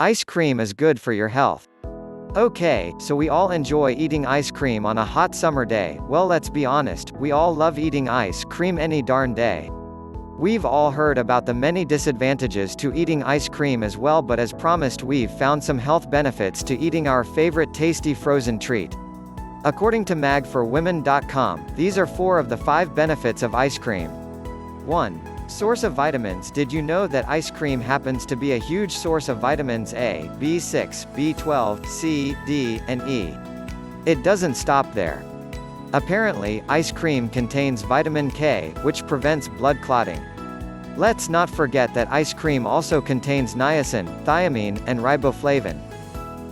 Ice cream is good for your health. Okay, so we all enjoy eating ice cream on a hot summer day. Well, let's be honest, we all love eating ice cream any darn day. We've all heard about the many disadvantages to eating ice cream as well, but as promised, we've found some health benefits to eating our favorite tasty frozen treat. According to magforwomen.com, these are 4 of the 5 benefits of ice cream. 1. Source of vitamins. Did you know that ice cream happens to be a huge source of vitamins A, B6, B12, C, D, and E? It doesn't stop there. Apparently, ice cream contains vitamin K, which prevents blood clotting. Let's not forget that ice cream also contains niacin, thiamine, and riboflavin.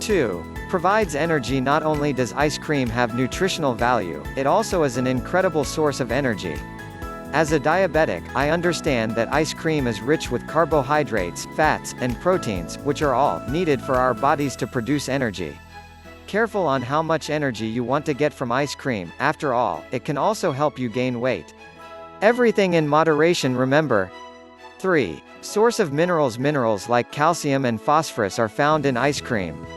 2. Provides energy. Not only does ice cream have nutritional value, it also is an incredible source of energy. As a diabetic, I understand that ice cream is rich with carbohydrates, fats, and proteins, which are all needed for our bodies to produce energy. Careful on how much energy you want to get from ice cream. After all, it can also help you gain weight. Everything in moderation, remember. 3. Source of minerals. Minerals like calcium and phosphorus are found in ice cream.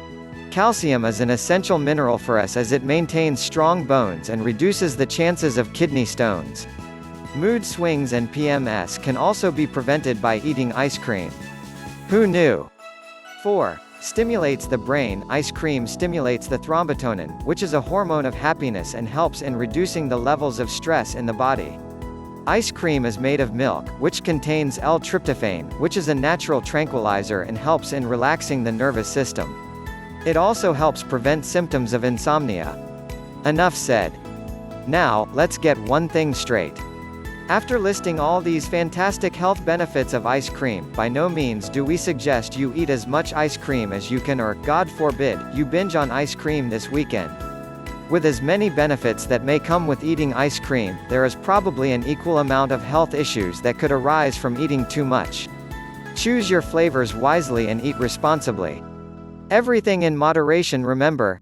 Calcium is an essential mineral for us as it maintains strong bones and reduces the chances of kidney stones. Mood swings and PMS can also be prevented by eating ice cream. Who knew? 4. Stimulates the brain. Ice cream stimulates the thrombotonin, which is a hormone of happiness and helps in reducing the levels of stress in the body. Ice cream is made of milk, which contains L-tryptophan, which is a natural tranquilizer and helps in relaxing the nervous system. It also helps prevent symptoms of insomnia. Enough said. Now, let's get one thing straight. After listing all these fantastic health benefits of ice cream, by no means do we suggest you eat as much ice cream as you can, or, God forbid, you binge on ice cream this weekend. With as many benefits that may come with eating ice cream, there is probably an equal amount of health issues that could arise from eating too much. Choose your flavors wisely and eat responsibly. Everything in moderation, remember.